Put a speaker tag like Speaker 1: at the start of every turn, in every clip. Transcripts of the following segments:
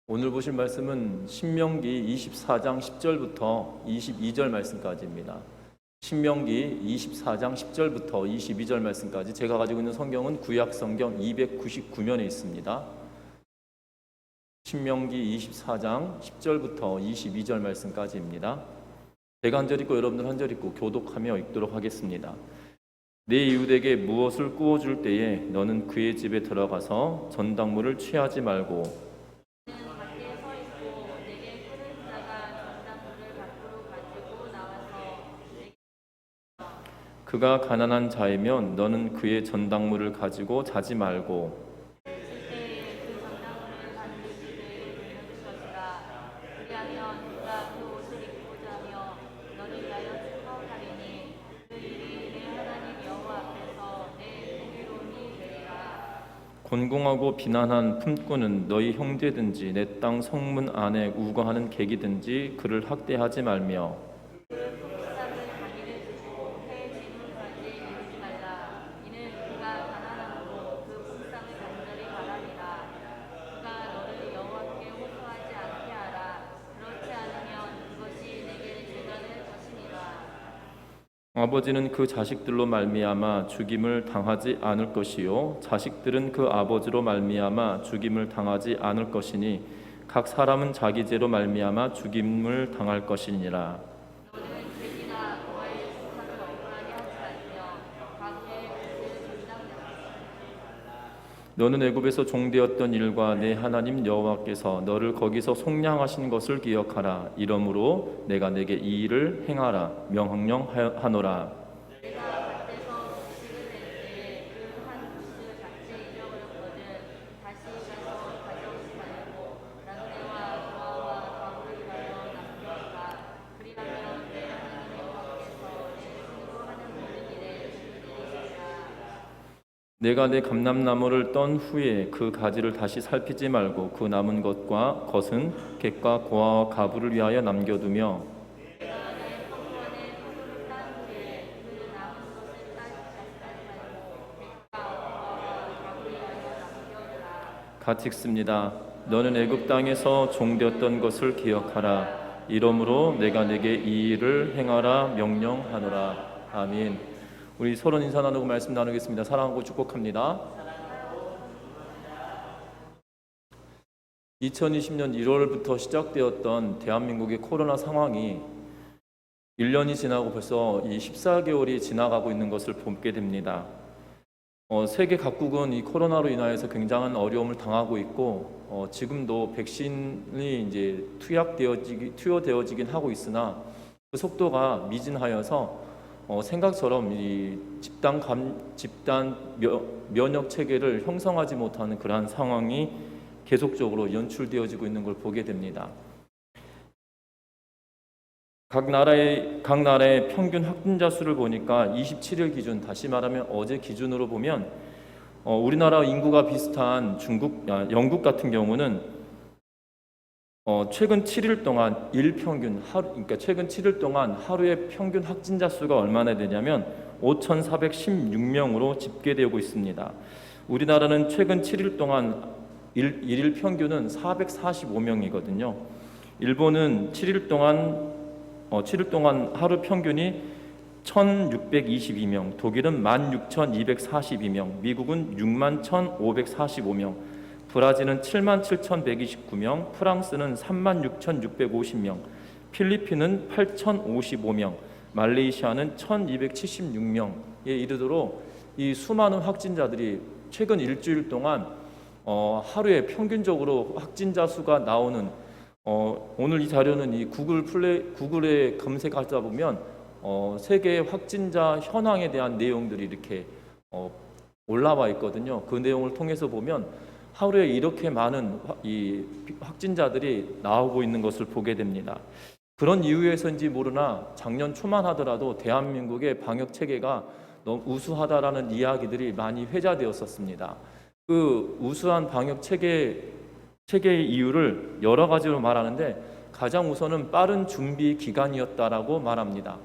Speaker 1: 오늘 보실 말씀은 신명기 24장 10절부터 22절 말씀까지입니다. 신명기 24장 10절부터 22절 말씀까지 제가 가지고 있는 성경은 구약 성경 299면에 있습니다. 신명기 24장 10절부터 22절 말씀까지입니다. 제가 한 절 읽고 여러분들 한 절 읽고 교독하며 읽도록 하겠습니다. 내 이웃에게 무엇을 구워줄 때에 너는 그의 집에 들어가서 전당물을 취하지 말고 그가 가난한 자이면 너는 그의 전당물을 가지고 자지 말고 곤궁하고 비난한 품꾼은 너희 형제든지 내 땅 성문 안에 우거하는 객이든지 그를 학대하지 말며 아버지는 그 자식들로 말미암아 죽임을 당하지 않을 것이요 자식들은 그 아버지로 말미암아 죽임을 당하지 않을 것이니 각 사람은 자기 죄로 말미암아 죽임을 당할 것이니라. 너는 애굽에서 종되었던 일과 내 하나님 여호와께서 너를 거기서 속량하신 것을 기억하라. 이러므로 내가 내게 이 일을 행하라 명령하노라. 내가 내 감람나무를 떤 후에 그 가지를 다시 살피지 말고 그 남은 것과 겉은 객과 고아와 가부를 위하여 남겨두며 같이 읽습니다. 너는 애굽 땅에서 종되었던 것을 기억하라. 이러므로 내가 내게 이 일을 행하라 명령하노라. 아멘. 우리 서로 인사 나누고 말씀 나누겠습니다. 사랑하고 축복합니다. 2020년 1월부터 시작되었던 대한민국의 코로나 상황이 1년이 지나고 벌써 이 14개월이 지나가고 있는 것을 보게 됩니다. 세계 각국은 이 코로나로 인하여서 굉장한 어려움을 당하고 있고 지금도 백신이 이제 투여되어지긴 하고 있으나 그 속도가 미진하여서 생각처럼 이 집단 면역 체계를 형성하지 못하는 그러한 상황이 계속적으로 연출되어지고 있는 걸 보게 됩니다. 각 나라의 평균 확진자 수를 보니까 27일 기준, 다시 말하면 어제 기준으로 보면 우리나라 인구가 비슷한 영국 같은 경우는 최근 7일 동안 최근 7일 동안 하루에 평균 확진자 수가 얼마나 되냐면 5,416명으로 집계되고 있습니다. 우리나라는 최근 7일 동안 일일 평균은 445명이거든요. 일본은 7일 동안 하루 평균이 1,622명, 독일은 16,242명, 미국은 61,545명, 브라질은 77,129명, 프랑스는 36,650명, 필리핀은 8,055명, 말레이시아는 1,276명에 이르도록 이 수많은 확진자들이 최근 일주일 동안 하루에 평균적으로 확진자 수가 나오는 오늘 이 자료는 이 구글에 검색하다 보면 세계 확진자 현황에 대한 내용들이 이렇게 올라와 있거든요. 그 내용을 통해서 보면 하루에 이렇게 많은 이 확진자들이 나오고 있는 것을 보게 됩니다. 그런 이유에서인지 모르나 작년 초만 하더라도 대한민국의 방역 체계가 너무 우수하다라는 이야기들이 많이 회자되었었습니다. 그 우수한 방역 체계의 이유를 여러 가지로 말하는데 가장 우선은 빠른 준비 기간이었다라고 말합니다.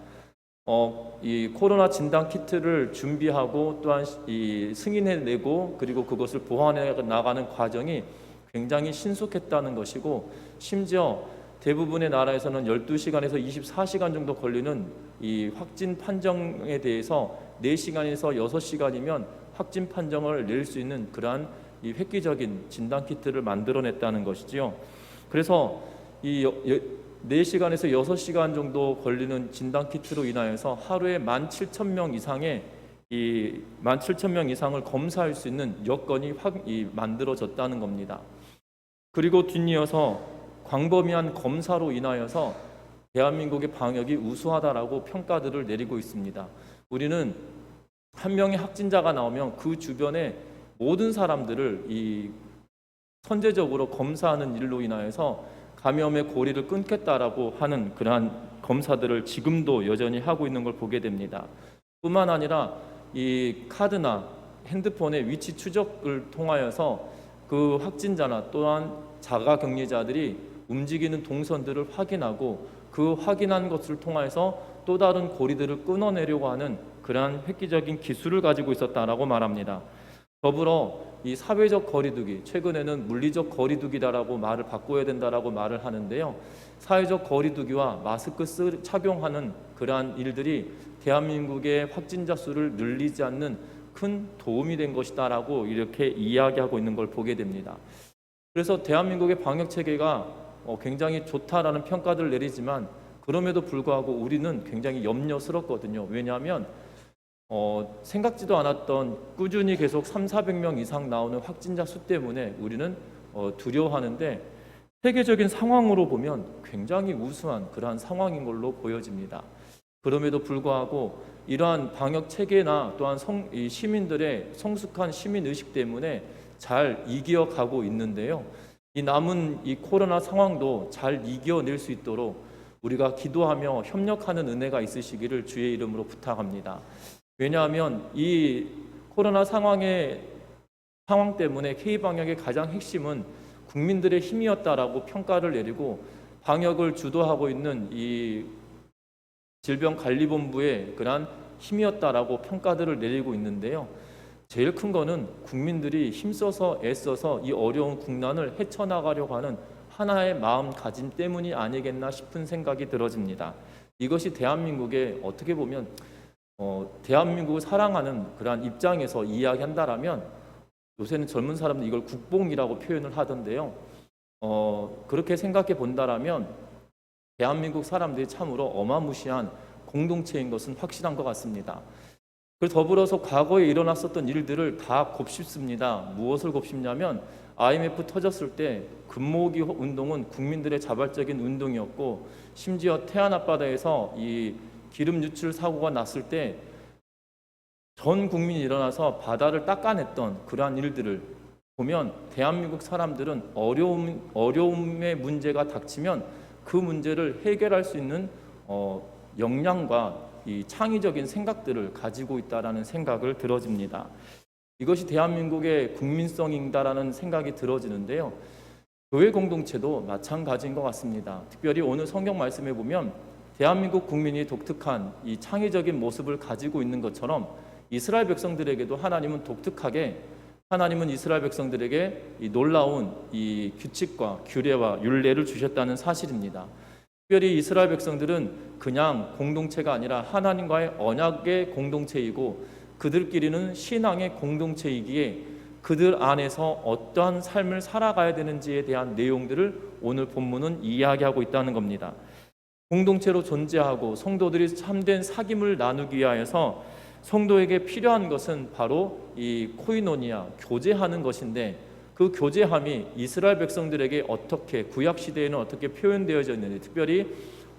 Speaker 1: 이 코로나 진단 키트를 준비하고 또한 이 승인해내고 그리고 그것을 보완해 나가는 과정이 굉장히 신속했다는 것이고, 심지어 대부분의 나라에서는 12시간에서 24시간 정도 걸리는 이 확진 판정에 대해서 4시간에서 6시간이면 확진 판정을 낼 수 있는 그러한 이 획기적인 진단 키트를 만들어냈다는 것이지요. 그래서 이 4시간에서 6시간 정도 걸리는 진단 키트로 인하여서 하루에 17,000명 이상의 17,000명 이상을 검사할 수 있는 여건이 만들어졌다는 겁니다. 그리고 뒷이어서 광범위한 검사로 인하여서 대한민국의 방역이 우수하다라고 평가들을 내리고 있습니다. 우리는 한 명의 확진자가 나오면 그 주변에 모든 사람들을 선제적으로 검사하는 일로 인하여서 감염의 고리를 끊겠다라고 하는 그러한 검사들을 지금도 여전히 하고 있는 걸 보게 됩니다. 뿐만 아니라 이 카드나 핸드폰의 위치 추적을 통하여서 그 확진자나 또한 자가격리자들이 움직이는 동선들을 확인하고 그 확인한 것을 통해서 또 다른 고리들을 끊어내려고 하는 그러한 획기적인 기술을 가지고 있었다라고 말합니다. 더불어 이 사회적 거리두기, 최근에는 물리적 거리두기다라고 말을 바꿔야 된다라고 말을 하는데요. 사회적 거리두기와 마스크 착용하는 그러한 일들이 대한민국의 확진자 수를 늘리지 않는 큰 도움이 된 것이다라고 이렇게 이야기하고 있는 걸 보게 됩니다. 그래서 대한민국의 방역 체계가 굉장히 좋다라는 평가들을 내리지만 그럼에도 불구하고 우리는 굉장히 염려스럽거든요. 왜냐하면 생각지도 않았던 꾸준히 계속 300~400명 이상 나오는 확진자 수 때문에 우리는 두려워하는데 세계적인 상황으로 보면 굉장히 우수한 그러한 상황인 걸로 보여집니다. 그럼에도 불구하고 이러한 방역 체계나 또한 이 시민들의 성숙한 시민 의식 때문에 잘 이겨가고 있는데요. 이 남은 이 코로나 상황도 잘 이겨낼 수 있도록 우리가 기도하며 협력하는 은혜가 있으시기를 주의 이름으로 부탁합니다. 왜냐하면 이 코로나 상황 때문에 K방역의 가장 핵심은 국민들의 힘이었다라고 평가를 내리고 방역을 주도하고 있는 이 질병관리본부의 그러한 힘이었다라고 평가들을 내리고 있는데요. 제일 큰 거는 국민들이 힘써서 애써서 이 어려운 국난을 헤쳐나가려고 하는 하나의 마음가짐 때문이 아니겠나 싶은 생각이 들어집니다. 이것이 대한민국의 어떻게 보면 대한민국을 사랑하는 그러한 입장에서 이야기한다라면 요새는 젊은 사람들 이걸 국뽕이라고 표현을 하던데요. 그렇게 생각해 본다라면 대한민국 사람들이 참으로 어마무시한 공동체인 것은 확실한 것 같습니다. 그리고 더불어서 과거에 일어났었던 일들을 다 곱씹습니다. 무엇을 곱씹냐면 IMF 터졌을 때 금모으기 운동은 국민들의 자발적인 운동이었고 심지어 태안 앞바다에서 이 기름 유출 사고가 났을 때 전 국민이 일어나서 바다를 닦아냈던 그러한 일들을 보면 대한민국 사람들은 어려움의 문제가 닥치면 그 문제를 해결할 수 있는 역량과 이 창의적인 생각들을 가지고 있다라는 생각을 들어집니다. 이것이 대한민국의 국민성이다라는 생각이 들어지는데요. 교회 공동체도 마찬가지인 것 같습니다. 특별히 오늘 성경 말씀에 보면 대한민국 국민이 독특한 이 창의적인 모습을 가지고 있는 것처럼 이스라엘 백성들에게도 하나님은 독특하게 하나님은 이스라엘 백성들에게 이 놀라운 이 규칙과 규례와 율례를 주셨다는 사실입니다. 특별히 이스라엘 백성들은 그냥 공동체가 아니라 하나님과의 언약의 공동체이고 그들끼리는 신앙의 공동체이기에 그들 안에서 어떠한 삶을 살아가야 되는지에 대한 내용들을 오늘 본문은 이야기하고 있다는 겁니다. 공동체로 존재하고 성도들이 참된 사귐을 나누기 위하여서 성도에게 필요한 것은 바로 이 코이노니아, 교제하는 것인데 그 교제함이 이스라엘 백성들에게 어떻게 구약 시대에는 어떻게 표현되어져 있는지, 특별히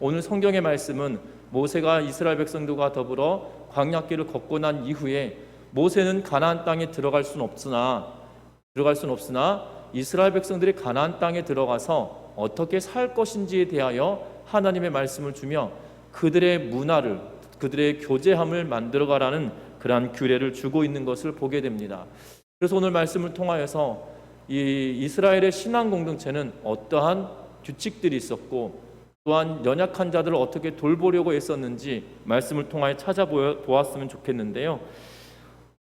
Speaker 1: 오늘 성경의 말씀은 모세가 이스라엘 백성들과 더불어 광야길을 걷고 난 이후에 모세는 가나안 땅에 들어갈 수는 없으나 이스라엘 백성들이 가나안 땅에 들어가서 어떻게 살 것인지에 대하여 하나님의 말씀을 주며 그들의 문화를, 그들의 교제함을 만들어가라는 그러한 규례를 주고 있는 것을 보게 됩니다. 그래서 오늘 말씀을 통하여서 이 이스라엘의 신앙 공동체는 어떠한 규칙들이 있었고 또한 연약한 자들을 어떻게 돌보려고 했었는지 말씀을 통하여 찾아보았으면 좋겠는데요.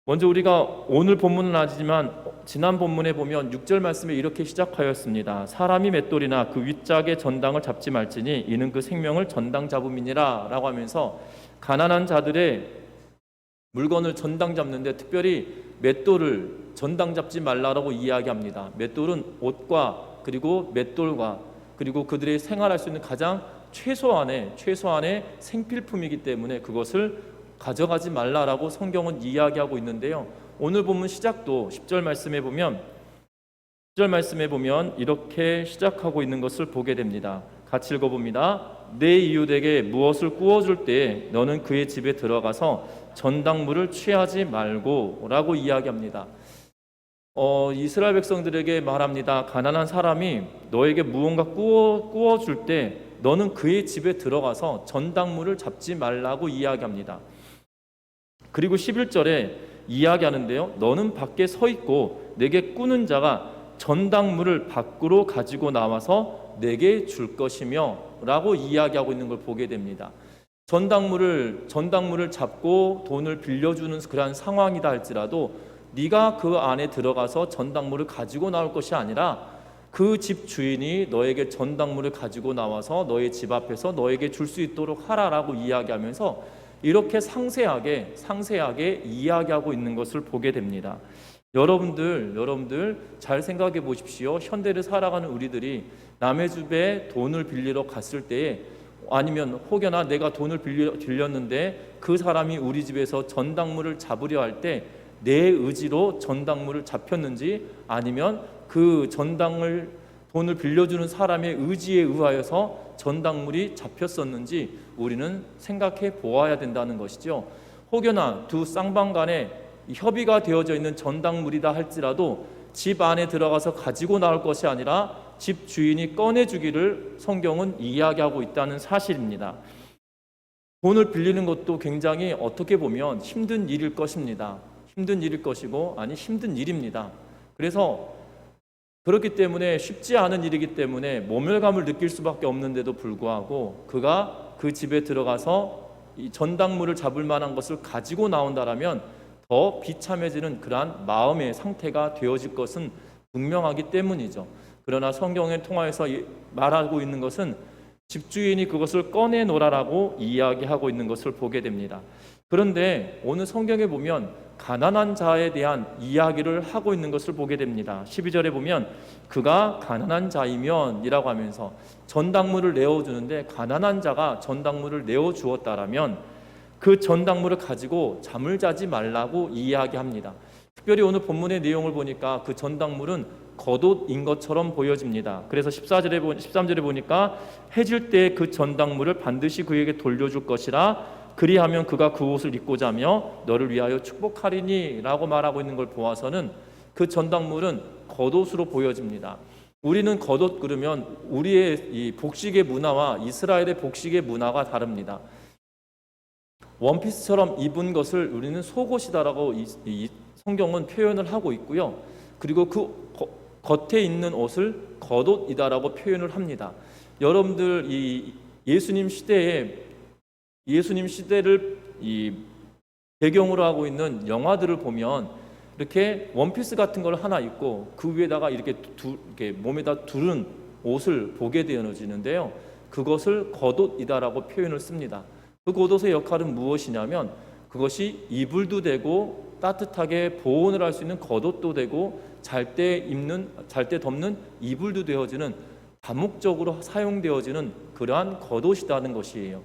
Speaker 1: 먼저 우리가 오늘 본문은 아니지만 지난 본문에 보면 6절 말씀에 이렇게 시작하였습니다. 사람이 맷돌이나 그 윗짝의 전당을 잡지 말지니 이는 그 생명을 전당 잡음이니라 라고 하면서 가난한 자들의 물건을 전당 잡는데 특별히 맷돌을 전당 잡지 말라라고 이야기합니다. 맷돌은 옷과 그리고 맷돌과 그리고 그들이 생활할 수 있는 가장 최소한의 생필품이기 때문에 그것을 가져가지 말라라고 성경은 이야기하고 있는데요. 오늘 본문 시작도 10절 말씀에 보면 이렇게 시작하고 있는 것을 보게 됩니다. 같이 읽어봅니다. 내 이웃에게 무엇을 구워줄 때 너는 그의 집에 들어가서 전당물을 취하지 말고 라고 이야기합니다. 이스라엘 백성들에게 말합니다. 가난한 사람이 너에게 무언가 구워줄 때 너는 그의 집에 들어가서 전당물을 잡지 말라고 이야기합니다. 그리고 11절에 이야기하는데요. 너는 밖에 서 있고 내게 꾸는 자가 전당물을 밖으로 가지고 나와서 내게 줄 것이며 라고 이야기하고 있는 걸 보게 됩니다. 전당물을 잡고 돈을 빌려주는 그러한 상황이다 할지라도 네가 그 안에 들어가서 전당물을 가지고 나올 것이 아니라 그 집 주인이 너에게 전당물을 가지고 나와서 너의 집 앞에서 너에게 줄 수 있도록 하라라고 이야기하면서 이렇게 상세하게 이야기하고 있는 것을 보게 됩니다. 여러분들 잘 생각해 보십시오. 현대를 살아가는 우리들이 남의 집에 돈을 빌리러 갔을 때에 아니면 혹여나 내가 돈을 빌렸는데 그 사람이 우리 집에서 전당물을 잡으려 할 때 내 의지로 전당물을 잡혔는지 아니면 그 돈을 빌려주는 사람의 의지에 의하여서 전당물이 잡혔었는지 우리는 생각해 보아야 된다는 것이죠. 혹여나 두 쌍방 간에 협의가 되어져 있는 전당물이다 할지라도 집 안에 들어가서 가지고 나올 것이 아니라 집 주인이 꺼내주기를 성경은 이야기하고 있다는 사실입니다. 돈을 빌리는 것도 굉장히 어떻게 보면 힘든 일일 것입니다. 힘든 일입니다. 그래서 그렇기 때문에 쉽지 않은 일이기 때문에 모멸감을 느낄 수밖에 없는데도 불구하고 그가 그 집에 들어가서 이 전당물을 잡을 만한 것을 가지고 나온다라면 더 비참해지는 그러한 마음의 상태가 되어질 것은 분명하기 때문이죠. 그러나 성경에 통하여서 말하고 있는 것은 집주인이 그것을 꺼내놓으라고 이야기하고 있는 것을 보게 됩니다. 그런데 오늘 성경에 보면 가난한 자에 대한 이야기를 하고 있는 것을 보게 됩니다. 12절에 보면 그가 가난한 자이면 이라고 하면서 전당물을 내어주는데 가난한 자가 전당물을 내어주었다라면 그 전당물을 가지고 잠을 자지 말라고 이야기합니다. 특별히 오늘 본문의 내용을 보니까 그 전당물은 겉옷인 것처럼 보여집니다. 그래서 13절에 보니까 해질 때 그 전당물을 반드시 그에게 돌려줄 것이라 그리하면 그가 그 옷을 입고 자며 너를 위하여 축복하리니 라고 말하고 있는 걸 보아서는 그 전당물은 겉옷으로 보여집니다. 우리는 겉옷 그러면 우리의 이 복식의 문화와 이스라엘의 복식의 문화가 다릅니다. 원피스처럼 입은 것을 우리는 속옷이다라고 이 성경은 표현을 하고 있고요. 그리고 그 겉에 있는 옷을 겉옷이다라고 표현을 합니다. 여러분들 이 예수님 시대를 이 배경으로 하고 있는 영화들을 보면 이렇게 원피스 같은 걸 하나 입고 그 위에다가 이렇게 몸에다 두른 옷을 보게 되어지는데요. 그것을 겉옷이다라고 표현을 씁니다. 그 겉옷의 역할은 무엇이냐면 그것이 이불도 되고 따뜻하게 보온을 할 수 있는 겉옷도 되고 잘 때 덮는 이불도 되어지는 다목적으로 사용되어지는 그러한 겉옷이라는 것이에요.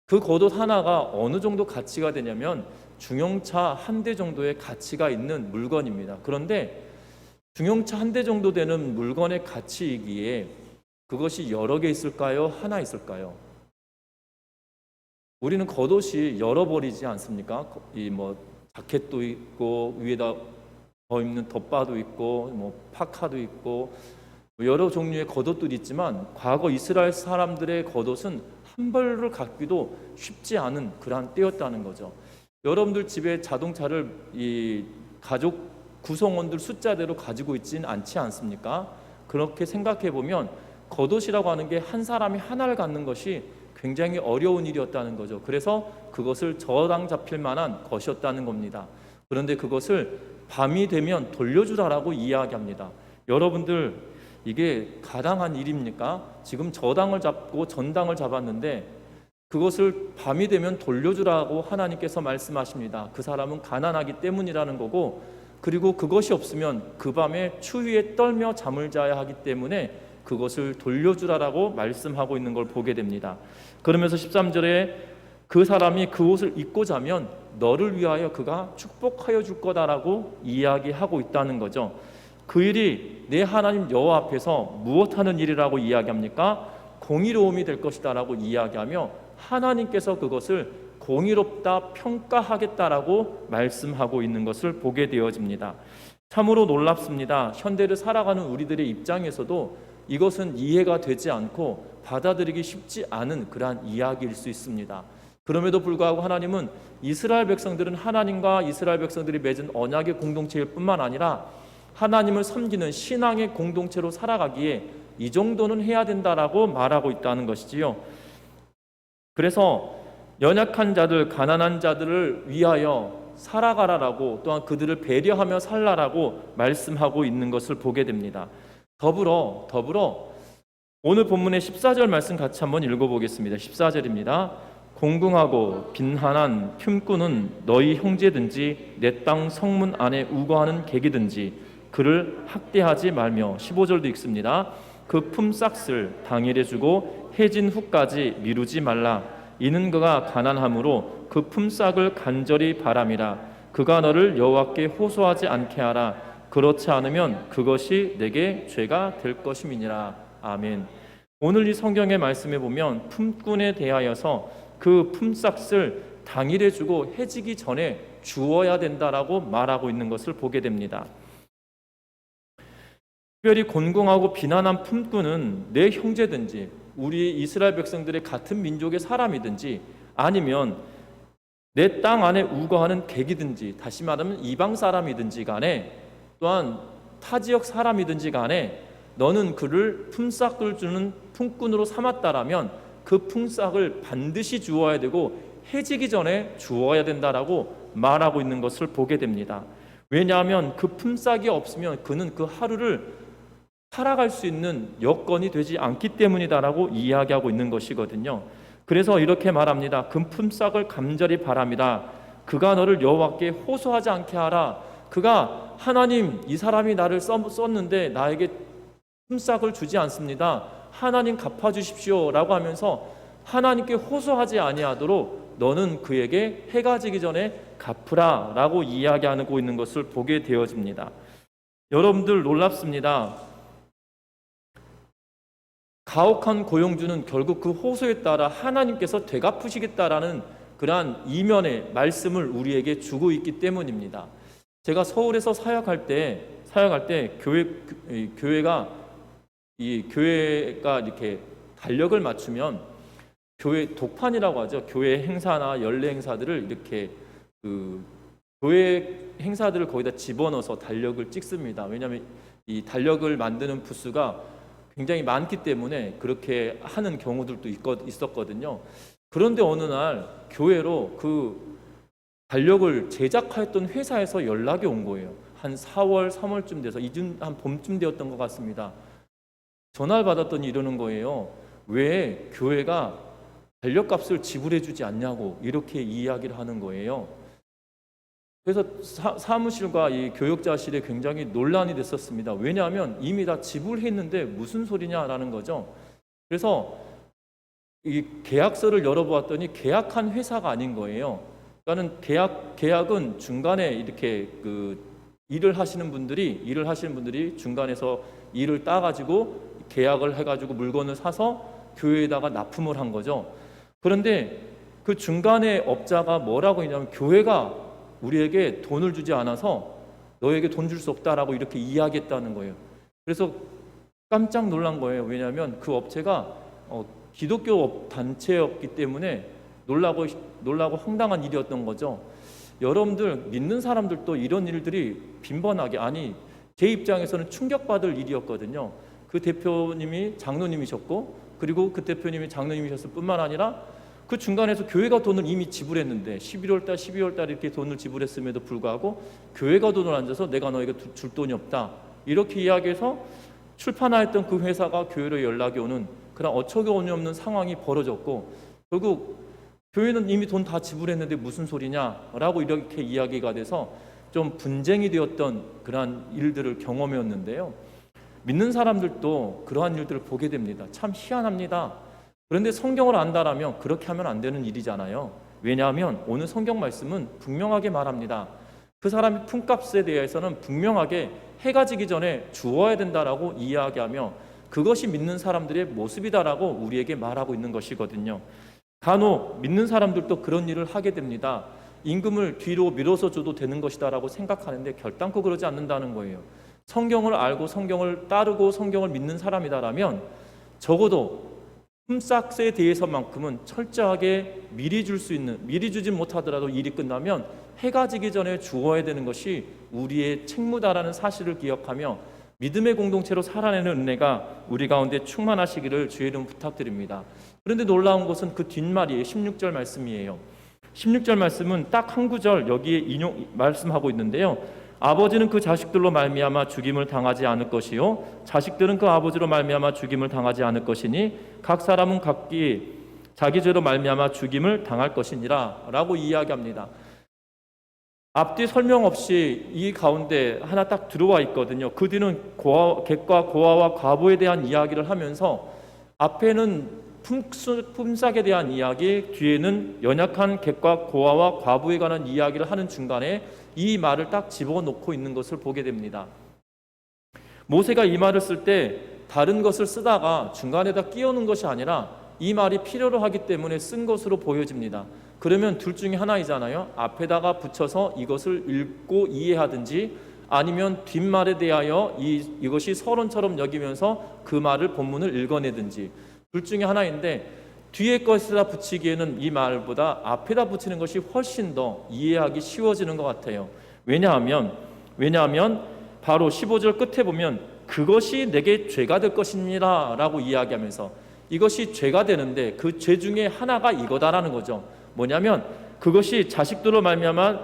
Speaker 1: 그 겉옷 하나가 어느 정도 가치가 되냐면 중형차 한 대 정도의 가치가 있는 물건입니다. 그런데 중형차 한 대 정도 되는 물건의 가치이기에 그것이 여러 개 있을까요? 하나 있을까요? 우리는 겉옷이 여러 벌이지 않습니까? 자켓도 있고 위에다 더 입는 덮바도 있고 파카도 있고 여러 종류의 겉옷들이 있지만 과거 이스라엘 사람들의 겉옷은 한 벌을 갖기도 쉽지 않은 그러한 때였다는 거죠. 여러분들 집에 자동차를 이 가족 구성원들 숫자대로 가지고 있지는 않지 않습니까? 그렇게 생각해 보면 겉옷이라고 하는 게 한 사람이 하나를 갖는 것이 굉장히 어려운 일이었다는 거죠. 그래서 그것을 저당 잡힐 만한 것이었다는 겁니다. 그런데 그것을 밤이 되면 돌려주라라고 이야기합니다. 여러분들, 이게 가당한 일입니까? 지금 저당을 잡고 전당을 잡았는데 그것을 밤이 되면 돌려주라고 하나님께서 말씀하십니다. 그 사람은 가난하기 때문이라는 거고, 그리고 그것이 없으면 그 밤에 추위에 떨며 잠을 자야 하기 때문에 그것을 돌려주라라고 말씀하고 있는 걸 보게 됩니다. 그러면서 13절에 그 사람이 그 옷을 입고 자면 너를 위하여 그가 축복하여 줄 거다라고 이야기하고 있다는 거죠. 그 일이 내 하나님 여호와 앞에서 무엇하는 일이라고 이야기합니까? 공의로움이 될 것이다라고 이야기하며 하나님께서 그것을 공의롭다 평가하겠다라고 말씀하고 있는 것을 보게 되어집니다. 참으로 놀랍습니다. 현대를 살아가는 우리들의 입장에서도 이것은 이해가 되지 않고 받아들이기 쉽지 않은 그러한 이야기일 수 있습니다. 그럼에도 불구하고 하나님은 이스라엘 백성들은 하나님과 이스라엘 백성들이 맺은 언약의 공동체일 뿐만 아니라 하나님을 섬기는 신앙의 공동체로 살아가기에 이 정도는 해야 된다라고 말하고 있다는 것이지요. 그래서 연약한 자들, 가난한 자들을 위하여 살아가라라고, 또한 그들을 배려하며 살라라고 말씀하고 있는 것을 보게 됩니다. 더불어 오늘 본문의 14절 말씀 같이 한번 읽어보겠습니다. 14절입니다. 공궁하고 빈한한 흉꾼은 너희 형제든지 내 땅 성문 안에 우거하는 객이든지 그를 학대하지 말며, 15절도 읽습니다. 그 품삯을 당일에 주고 해진 후까지 미루지 말라. 이는 그가 가난함으로 그 품삯을 간절히 바람이라. 그가 너를 여호와께 호소하지 않게 하라. 그렇지 않으면 그것이 내게 죄가 될 것임이니라. 아멘. 오늘 이 성경의 말씀에 보면 품꾼에 대하여서 그 품삯을 당일에 주고 해지기 전에 주어야 된다라고 말하고 있는 것을 보게 됩니다. 특별히 곤궁하고 비난한 품꾼은 내 형제든지 우리 이스라엘 백성들의 같은 민족의 사람이든지 아니면 내 땅 안에 우거하는 객이든지, 다시 말하면 이방 사람이든지 간에, 또한 타 지역 사람이든지 간에 너는 그를 품삯을 주는 품꾼으로 삼았다라면 그 품삯을 반드시 주어야 되고 해지기 전에 주어야 된다라고 말하고 있는 것을 보게 됩니다. 왜냐하면 그 품삯이 없으면 그는 그 하루를 살아갈 수 있는 여건이 되지 않기 때문이다라고 이야기하고 있는 것이거든요. 그래서 이렇게 말합니다. 그 품삯을 간절히 바랍니다. 그가 너를 여호와께 호소하지 않게 하라. 그가 하나님, 이 사람이 나를 썼는데 나에게 품삯을 주지 않습니다. 하나님 갚아주십시오 라고 하면서 하나님께 호소하지 아니하도록 너는 그에게 해가 지기 전에 갚으라 라고 이야기하고 있는 것을 보게 되어집니다. 여러분들 놀랍습니다. 가혹한 고용주는 결국 그 호소에 따라 하나님께서 되갚으시겠다라는 그러한 이면의 말씀을 우리에게 주고 있기 때문입니다. 제가 서울에서 사역할 때 교회가 이렇게 달력을 맞추면 교회 독판이라고 하죠. 교회 행사나 연례 행사들을 이렇게 교회 행사들을 거기다 집어넣어서 달력을 찍습니다. 왜냐하면 이 달력을 만드는 부수가 굉장히 많기 때문에 그렇게 하는 경우들도 있었거든요. 그런데 어느 날 교회로 그 달력을 제작하였던 회사에서 연락이 온 거예요. 한 4월, 3월쯤 돼서 한 봄쯤 되었던 것 같습니다. 전화를 받았더니 이러는 거예요. 왜 교회가 달력값을 지불해주지 않냐고 이렇게 이야기를 하는 거예요. 그래서 사무실과 이 교역자실에 굉장히 논란이 됐었습니다. 왜냐하면 이미 다 지불했는데 무슨 소리냐라는 거죠. 그래서 이 계약서를 열어보았더니 계약한 회사가 아닌 거예요. 그러니까는 계약은 중간에 이렇게 일을 하시는 분들이 중간에서 일을 따가지고 계약을 해가지고 물건을 사서 교회에다가 납품을 한 거죠. 그런데 그 중간에 업자가 뭐라고 했냐면 교회가 우리에게 돈을 주지 않아서 너에게 돈 줄 수 없다라고 이렇게 이야기했다는 거예요. 그래서 깜짝 놀란 거예요. 왜냐하면 그 업체가 기독교 단체였기 때문에 놀라고 황당한 일이었던 거죠. 여러분들 믿는 사람들도 이런 일들이 빈번하게, 아니 제 입장에서는 충격받을 일이었거든요. 그 대표님이 장로님이셨고, 그리고 그 대표님이 장로님이셨을 뿐만 아니라 그 중간에서 교회가 돈을 이미 지불했는데 11월 달, 12월 달 이렇게 돈을 지불했음에도 불구하고 교회가 돈을 안 줘서 내가 너에게 줄 돈이 없다. 이렇게 이야기해서 출판하였던 그 회사가 교회로 연락이 오는 그런 어처구니 없는 상황이 벌어졌고, 결국 교회는 이미 돈 다 지불했는데 무슨 소리냐라고 이렇게 이야기가 돼서 좀 분쟁이 되었던 그러한 일들을 경험했는데요. 믿는 사람들도 그러한 일들을 보게 됩니다. 참 희한합니다. 그런데 성경을 안다라면 그렇게 하면 안 되는 일이잖아요. 왜냐하면 오늘 성경 말씀은 분명하게 말합니다. 그 사람의 품값에 대해서는 분명하게 해가 지기 전에 주어야 된다라고 이야기하며 그것이 믿는 사람들의 모습이다라고 우리에게 말하고 있는 것이거든요. 간혹 믿는 사람들도 그런 일을 하게 됩니다. 임금을 뒤로 밀어서 줘도 되는 것이다라고 생각하는데 결단코 그러지 않는다는 거예요. 성경을 알고 성경을 따르고 성경을 믿는 사람이다라면 적어도 품삯에 대해서만큼은 철저하게 미리 줄 수 있는, 미리 주지 못하더라도 일이 끝나면 해가 지기 전에 주어야 되는 것이 우리의 책무다라는 사실을 기억하며 믿음의 공동체로 살아내는 은혜가 우리 가운데 충만하시기를 주의 이름 부탁드립니다. 그런데 놀라운 것은 그 뒷말이에요. 16절 말씀이에요. 16절 말씀은 딱 한 구절 여기에 말씀하고 있는데요. 아버지는 그 자식들로 말미암아 죽임을 당하지 않을 것이요 자식들은 그 아버지로 말미암아 죽임을 당하지 않을 것이니 각 사람은 각기 자기 죄로 말미암아 죽임을 당할 것이니라 라고 이야기합니다. 앞뒤 설명 없이 이 가운데 하나 딱 들어와 있거든요. 그 뒤는 객과 고아와 과부에 대한 이야기를 하면서 앞에는 품삯에 대한 이야기, 뒤에는 연약한 객과 고아와 과부에 관한 이야기를 하는 중간에 이 말을 딱 집어넣고 있는 것을 보게 됩니다. 모세가 이 말을 쓸 때 다른 것을 쓰다가 중간에다 끼워놓은 것이 아니라 이 말이 필요로 하기 때문에 쓴 것으로 보여집니다. 그러면 둘 중에 하나이잖아요. 앞에다가 붙여서 이것을 읽고 이해하든지 아니면 뒷말에 대하여 이것이 서론처럼 여기면서 그 말을 본문을 읽어내든지 둘 중에 하나인데 뒤에 것에다 붙이기에는 이 말보다 앞에다 붙이는 것이 훨씬 더 이해하기 쉬워지는 것 같아요. 왜냐하면 바로 15절 끝에 보면 그것이 내게 죄가 될 것입니다 라고 이야기하면서 이것이 죄가 되는데 그 죄 중에 하나가 이거다라는 거죠. 뭐냐면 그것이 자식들로 말미암아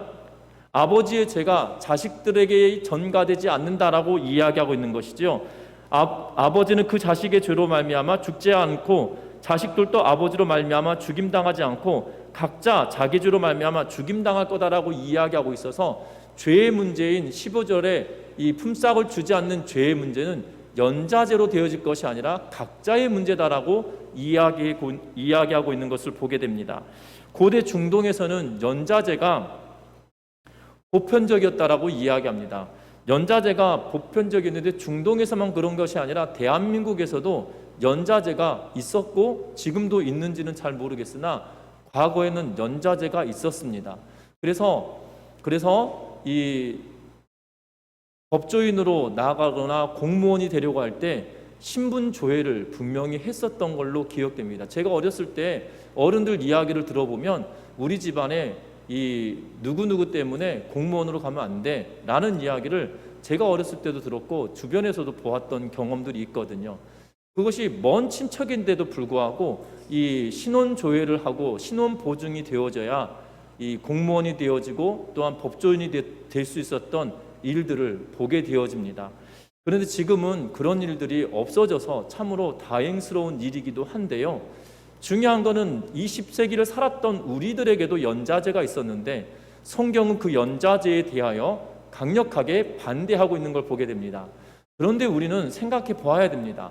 Speaker 1: 아버지의 죄가 자식들에게 전가되지 않는다라고 이야기하고 있는 것이죠. 아버지는 그 자식의 죄로 말미암아 죽지 않고 자식들도 아버지로 말미암아 죽임당하지 않고 각자 자기 죄로 말미암아 죽임당할 거다라고 이야기하고 있어서 죄의 문제인 15절에 이 품삯을 주지 않는 죄의 문제는 연자제로 되어질 것이 아니라 각자의 문제다라고 이야기하고 있는 것을 보게 됩니다. 고대 중동에서는 연자제가 보편적이었다라고 이야기합니다. 연자제가 보편적이었는데 중동에서만 그런 것이 아니라 대한민국에서도 연자제가 있었고 지금도 있는지는 잘 모르겠으나 과거에는 연자제가 있었습니다. 그래서 이 법조인으로 나아가거나 공무원이 되려고 할 때 신분 조회를 분명히 했었던 걸로 기억됩니다. 제가 어렸을 때 어른들 이야기를 들어보면 우리 집안에 이 누구누구 때문에 공무원으로 가면 안 돼 라는 이야기를 제가 어렸을 때도 들었고 주변에서도 보았던 경험들이 있거든요. 그것이 먼 친척인데도 불구하고 이 신원 조회를 하고 신원 보증이 되어져야 이 공무원이 되어지고 또한 법조인이 될 수 있었던 일들을 보게 되어집니다. 그런데 지금은 그런 일들이 없어져서 참으로 다행스러운 일이기도 한데요. 중요한 거는 20세기를 살았던 우리들에게도 연자제가 있었는데 성경은 그 연자제에 대하여 강력하게 반대하고 있는 걸 보게 됩니다. 그런데 우리는 생각해 보아야 됩니다.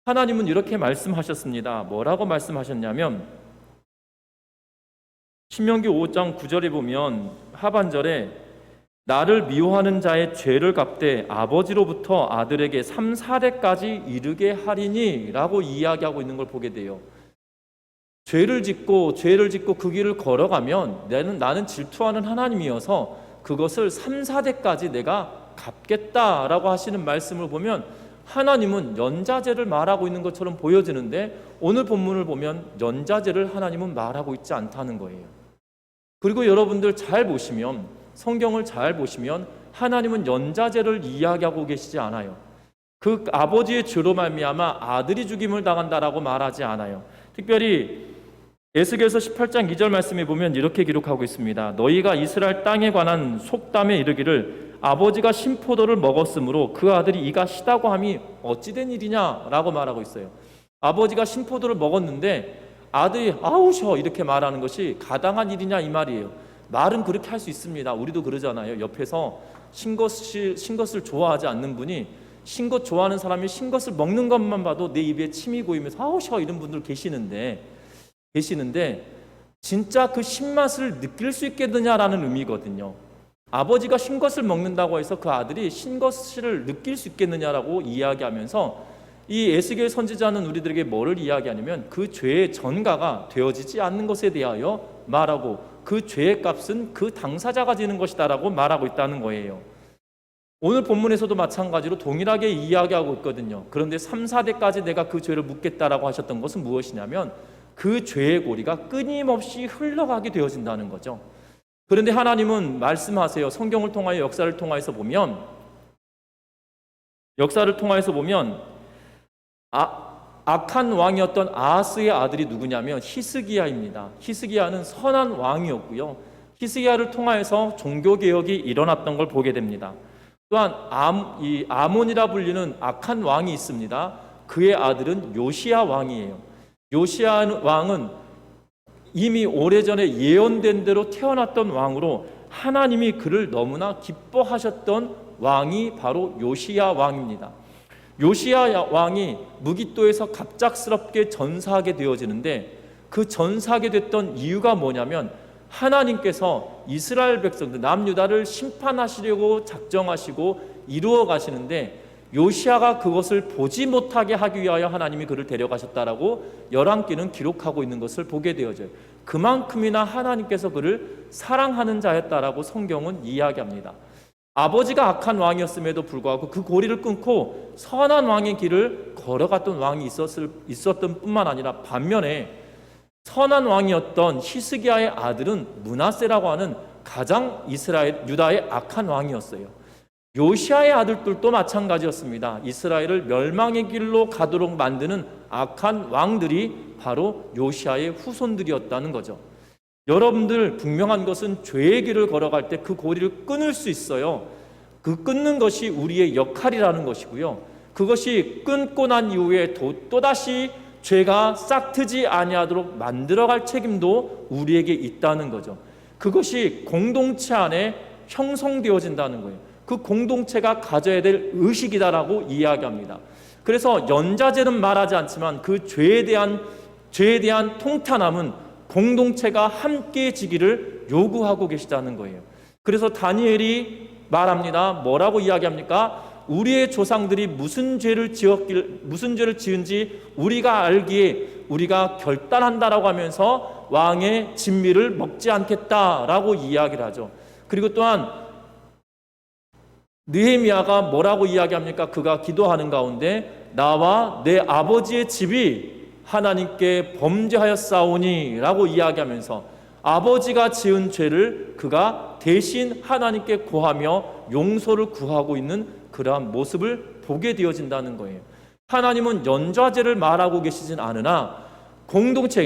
Speaker 1: 하나님은 이렇게 말씀하셨습니다. 뭐라고 말씀하셨냐면 신명기 5장 9절에 보면 하반절에 나를 미워하는 자의 죄를 갚되 아버지로부터 아들에게 3, 4대까지 이르게 하리니 라고 이야기하고 있는 걸 보게 돼요. 죄를 짓고 그 길을 걸어가면 나는 질투하는 하나님이어서 그것을 3, 4대까지 내가 갚겠다라고 하시는 말씀을 보면 하나님은 연자제를 말하고 있는 것처럼 보여지는데 오늘 본문을 보면 연자제를 하나님은 말하고 있지 않다는 거예요. 그리고 여러분들 잘 보시면 성경을 잘 보시면 하나님은 연자제를 이야기하고 계시지 않아요. 그 아버지의 죄로 말미암아 아들이 죽임을 당한다라고 말하지 않아요. 특별히 에스겔서 18장 2절 말씀에 보면 이렇게 기록하고 있습니다. 너희가 이스라엘 땅에 관한 속담에 이르기를 아버지가 신포도를 먹었으므로 그 아들이 이가 시다고 함이 어찌된 일이냐라고 말하고 있어요. 아버지가 신포도를 먹었는데 아들이 아우셔 이렇게 말하는 것이 가당한 일이냐 이 말이에요. 말은 그렇게 할 수 있습니다. 우리도 그러잖아요. 옆에서 신것을 좋아하지 않는 분이 신것 좋아하는 사람이 신것을 먹는 것만 봐도 내 입에 침이 고이면서 아우셔 이런 분들 계시는데 진짜 그 신맛을 느낄 수 있겠느냐라는 의미거든요. 아버지가 신것을 먹는다고 해서 그 아들이 신것을 느낄 수 있겠느냐라고 이야기하면서 이 에스겔 선지자는 우리들에게 뭐를 이야기하냐면 그 죄의 전가가 되어지지 않는 것에 대하여 말하고 그 죄의 값은 그 당사자가 지는 것이다라고 말하고 있다는 거예요. 오늘 본문에서도 마찬가지로 동일하게 이야기하고 있거든요. 그런데 3, 4대까지 내가 그 죄를 묻겠다라고 하셨던 것은 무엇이냐면 그 죄의 고리가 끊임없이 흘러가게 되어진다는 거죠. 그런데 하나님은 말씀하세요. 성경을 통하여 역사를 통해서 보면 악한 왕이었던 아하스의 아들이 누구냐면 히스기야입니다. 히스기야는 선한 왕이었고요. 히스기야를 통하여서 종교개혁이 일어났던 걸 보게 됩니다. 또한 아몬이라 불리는 악한 왕이 있습니다. 그의 아들은 요시야 왕이에요. 요시야 왕은 이미 오래전에 예언된 대로 태어났던 왕으로 하나님이 그를 너무나 기뻐하셨던 왕이 바로 요시야 왕입니다. 요시야 왕이 무깃도에서 갑작스럽게 전사하게 되어지는데 그 전사하게 됐던 이유가 뭐냐면 하나님께서 이스라엘 백성들 남유다를 심판하시려고 작정하시고 이루어 가시는데 요시야가 그것을 보지 못하게 하기 위하여 하나님이 그를 데려가셨다라고 열왕기는 기록하고 있는 것을 보게 되어져요. 그만큼이나 하나님께서 그를 사랑하는 자였다라고 성경은 이야기합니다. 아버지가 악한 왕이었음에도 불구하고 그 고리를 끊고 선한 왕의 길을 걸어갔던 왕이 있었던 뿐만 아니라 반면에 선한 왕이었던 히스기야의 아들은 므낫세라고 하는 가장 유다의 악한 왕이었어요. 요시야의 아들들도 마찬가지였습니다. 이스라엘을 멸망의 길로 가도록 만드는 악한 왕들이 바로 요시야의 후손들이었다는 거죠. 여러분들 분명한 것은 죄의 길을 걸어갈 때 그 고리를 끊을 수 있어요. 그 끊는 것이 우리의 역할이라는 것이고요. 그것이 끊고 난 이후에 또다시 죄가 싹트지 아니하도록 만들어갈 책임도 우리에게 있다는 거죠. 그것이 공동체 안에 형성되어진다는 거예요. 그 공동체가 가져야 될 의식이다라고 이야기합니다. 그래서 연좌제는 말하지 않지만 그 죄에 대한 통탄함은 공동체가 함께 지기를 요구하고 계시다는 거예요. 그래서 다니엘이 말합니다. 뭐라고 이야기합니까? 우리의 조상들이 무슨 죄를 지은지 우리가 알기에 우리가 결단한다라고 하면서 왕의 진미를 먹지 않겠다라고 이야기를 하죠. 그리고 또한 느헤미야가 뭐라고 이야기합니까? 그가 기도하는 가운데 나와 내 아버지의 집이 하나님께 범죄하였사오니 라고 이야기하면서 아버지가 지은 죄를 그가 대신 하나님께 고하며 용서를 구하고 있는 그러한 모습을 보게 되어진다는 거예요. 하나님은 연좌제를 말하고 계시진 않으나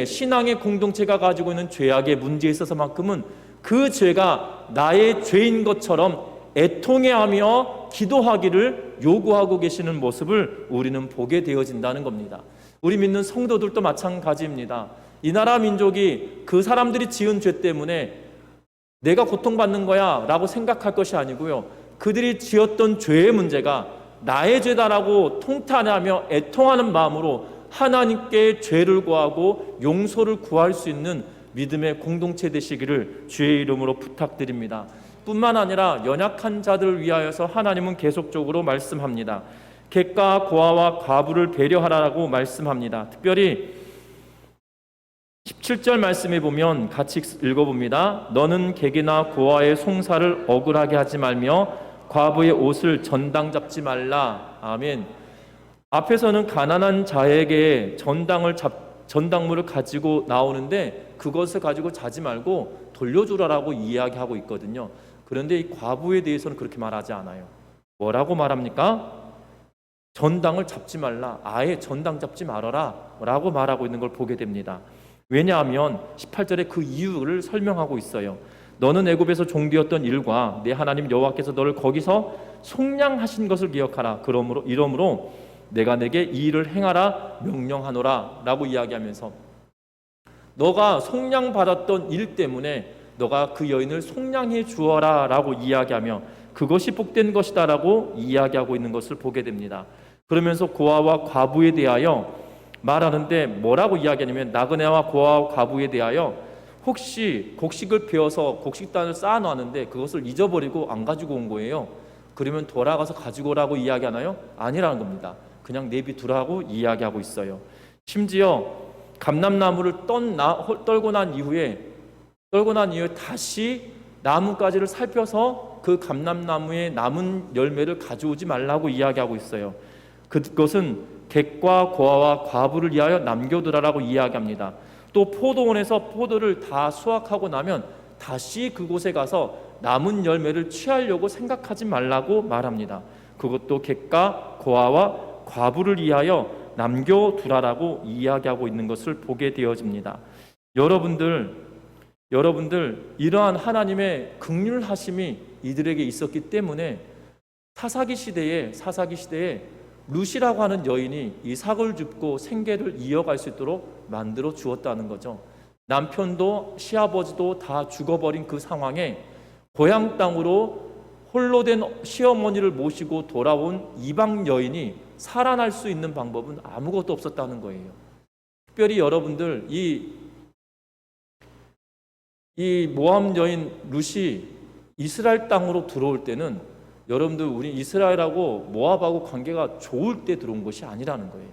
Speaker 1: 신앙의 공동체가 가지고 있는 죄악의 문제에 있어서만큼은 그 죄가 나의 죄인 것처럼 애통해하며 기도하기를 요구하고 계시는 모습을 우리는 보게 되어진다는 겁니다. 우리 믿는 성도들도 마찬가지입니다. 이 나라 민족이 그 사람들이 지은 죄 때문에 내가 고통받는 거야 라고 생각할 것이 아니고요. 그들이 지었던 죄의 문제가 나의 죄다라고 통탄하며 애통하는 마음으로 하나님께 죄를 구하고 용서를 구할 수 있는 믿음의 공동체 되시기를 주의 이름으로 부탁드립니다. 뿐만 아니라 연약한 자들을 위하여서 하나님은 계속적으로 말씀합니다. 객과 고아와 과부를 배려하라고 말씀합니다. 특별히 17절 말씀에 보면 같이 읽어봅니다. 너는 객이나 고아의 송사를 억울하게 하지 말며 과부의 옷을 전당 잡지 말라. 아멘. 앞에서는 가난한 자에게 전당물을 가지고 나오는데 그것을 가지고 자지 말고 돌려주라라고 이야기하고 있거든요. 그런데 이 과부에 대해서는 그렇게 말하지 않아요. 뭐라고 말합니까? 전당을 잡지 말라. 아예 전당 잡지 말아라 라고 말하고 있는 걸 보게 됩니다. 왜냐하면 18절에 그 이유를 설명하고 있어요. 너는 애굽에서 종되었던 일과 내 하나님 여호와께서 너를 거기서 속량하신 것을 기억하라. 이러므로 내가 내게 이 일을 행하라 명령하노라 라고 이야기하면서 너가 속량받았던 일 때문에 너가 그 여인을 속량해 주어라 라고 이야기하며 그것이 복된 것이다 라고 이야기하고 있는 것을 보게 됩니다. 그러면서 고아와 과부에 대하여 말하는데 뭐라고 이야기하냐면 나그네와 고아와 과부에 대하여 혹시 곡식을 베어서 곡식단을 쌓아놨는데 그것을 잊어버리고 안 가지고 온 거예요. 그러면 돌아가서 가지고 오라고 이야기하나요? 아니라는 겁니다. 그냥 내비두라고 이야기하고 있어요. 심지어 감람나무를 떨고 난 이후에 다시 나뭇가지를 살펴서 그 감람나무의 남은 열매를 가져오지 말라고 이야기하고 있어요. 그것은 객과 고아와 과부를 위하여 남겨두라라고 이야기합니다. 또 포도원에서 포도를 다 수확하고 나면 다시 그곳에 가서 남은 열매를 취하려고 생각하지 말라고 말합니다. 그것도 객과 고아와 과부를 위하여 남겨두라라고 이야기하고 있는 것을 보게 되어집니다. 여러분들 이러한 하나님의 긍휼하심이 이들에게 있었기 때문에 사사기 시대에 룻이라고 하는 여인이 이삭을 줍고 생계를 이어갈 수 있도록 만들어 주었다는 거죠. 남편도 시아버지도 다 죽어버린 그 상황에 고향 땅으로 홀로 된 시어머니를 모시고 돌아온 이방 여인이 살아날 수 있는 방법은 아무것도 없었다는 거예요. 특별히 여러분들 이 모압 여인 룻이 이스라엘 땅으로 들어올 때는 여러분들 우리 이스라엘하고 모압하고 관계가 좋을 때 들어온 것이 아니라는 거예요.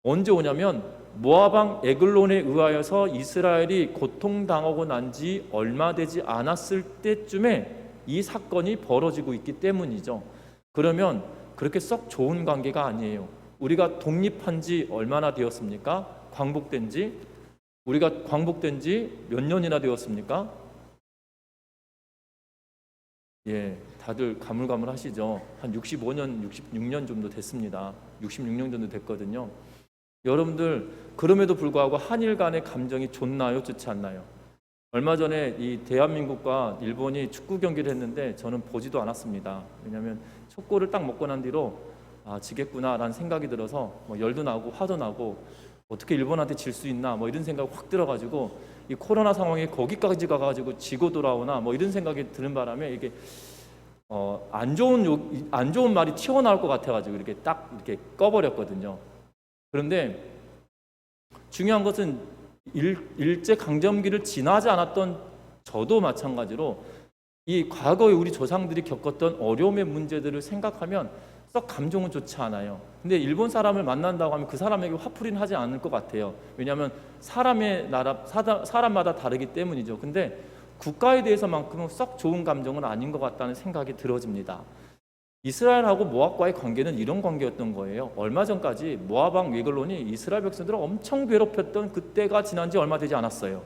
Speaker 1: 언제 오냐면 모압 왕 에글론에 의하여서 이스라엘이 고통당하고 난 지 얼마 되지 않았을 때쯤에 이 사건이 벌어지고 있기 때문이죠. 그러면 그렇게 썩 좋은 관계가 아니에요. 우리가 독립한 지 얼마나 되었습니까? 우리가 광복된 지 몇 년이나 되었습니까? 예, 다들 가물가물하시죠. 한 65년, 66년 정도 됐습니다. 66년 정도 됐거든요. 여러분들 그럼에도 불구하고 한일 간의 감정이 좋나요? 좋지 않나요? 얼마 전에 이 대한민국과 일본이 축구 경기를 했는데 저는 보지도 않았습니다. 왜냐하면 첫 골을 딱 먹고 난 뒤로 지겠구나라는 생각이 들어서 열도 나고 화도 나고 어떻게 일본한테 질 수 있나 이런 생각이 확 들어가지고 이 코로나 상황에 거기까지 가가지고 지고 돌아오나 이런 생각이 드는 바람에 이게 안 좋은 말이 튀어나올 것 같아가지고 이렇게 꺼버렸거든요. 그런데 중요한 것은 일제 강점기를 지나지 않았던 저도 마찬가지로 이 과거에 우리 조상들이 겪었던 어려움의 문제들을 생각하면 썩 감정은 좋지 않아요. 근데 일본 사람을 만난다고 하면 그 사람에게 화풀이는 하지 않을 것 같아요. 왜냐하면 사람마다 다르기 때문이죠. 근데 국가에 대해서만큼은 썩 좋은 감정은 아닌 것 같다는 생각이 들어집니다. 이스라엘하고 모압과의 관계는 이런 관계였던 거예요. 얼마 전까지 모압 왕 에글론이 이스라엘 백성들을 엄청 괴롭혔던 그때가 지난 지 얼마 되지 않았어요.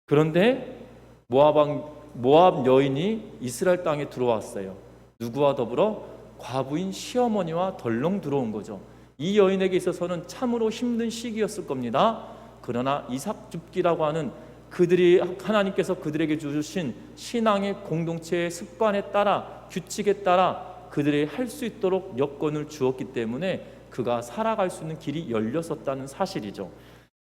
Speaker 1: 그런데 모압 여인이 이스라엘 땅에 들어왔어요. 누구와 더불어 과부인 시어머니와 덜렁 들어온 거죠. 이 여인에게 있어서는 참으로 힘든 시기였을 겁니다. 그러나 이삭 줍기라고 하는 하나님께서 그들에게 주신 신앙의 공동체의 습관에 따라 규칙에 따라 그들이 할 수 있도록 여건을 주었기 때문에 그가 살아갈 수 있는 길이 열렸었다는 사실이죠.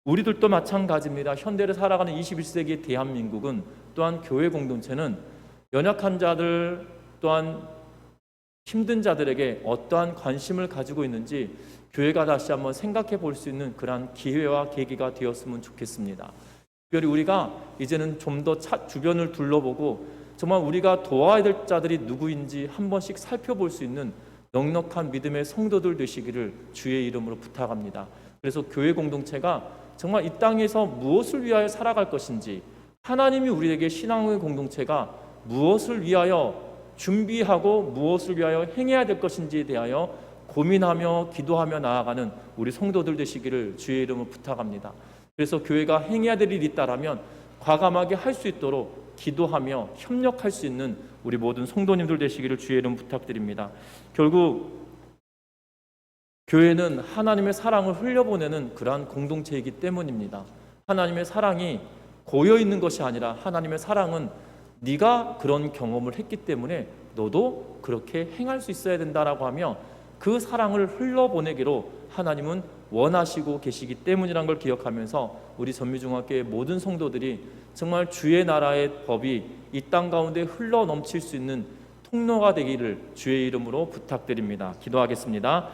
Speaker 1: 우리들도 마찬가지입니다. 현대를 살아가는 21세기 대한민국은 또한 교회 공동체는 연약한 자들 또한 힘든 자들에게 어떠한 관심을 가지고 있는지 교회가 다시 한번 생각해 볼 수 있는 그러한 기회와 계기가 되었으면 좋겠습니다. 특별히 우리가 이제는 좀 더 주변을 둘러보고 정말 우리가 도와야 될 자들이 누구인지 한 번씩 살펴볼 수 있는 넉넉한 믿음의 성도들 되시기를 주의 이름으로 부탁합니다. 그래서 교회 공동체가 정말 이 땅에서 무엇을 위하여 살아갈 것인지, 하나님이 우리에게 신앙의 공동체가 무엇을 위하여 준비하고 무엇을 위하여 행해야 될 것인지에 대하여 고민하며 기도하며 나아가는 우리 성도들 되시기를 주의 이름으로 부탁합니다. 그래서 교회가 행해야 될 일이 있다라면 과감하게 할 수 있도록 기도하며 협력할 수 있는 우리 모든 성도님들 되시기를 주의 이름 부탁드립니다. 결국 교회는 하나님의 사랑을 흘려보내는 그러한 공동체이기 때문입니다. 하나님의 사랑이 고여 있는 것이 아니라 하나님의 사랑은 네가 그런 경험을 했기 때문에 너도 그렇게 행할 수 있어야 된다라고 하며 그 사랑을 흘러보내기로 하나님은 원하시고 계시기 때문이라는 걸 기억하면서 우리 전미중학교의 모든 성도들이 정말 주의 나라의 법이 이 땅 가운데 흘러 넘칠 수 있는 통로가 되기를 주의 이름으로 부탁드립니다. 기도하겠습니다.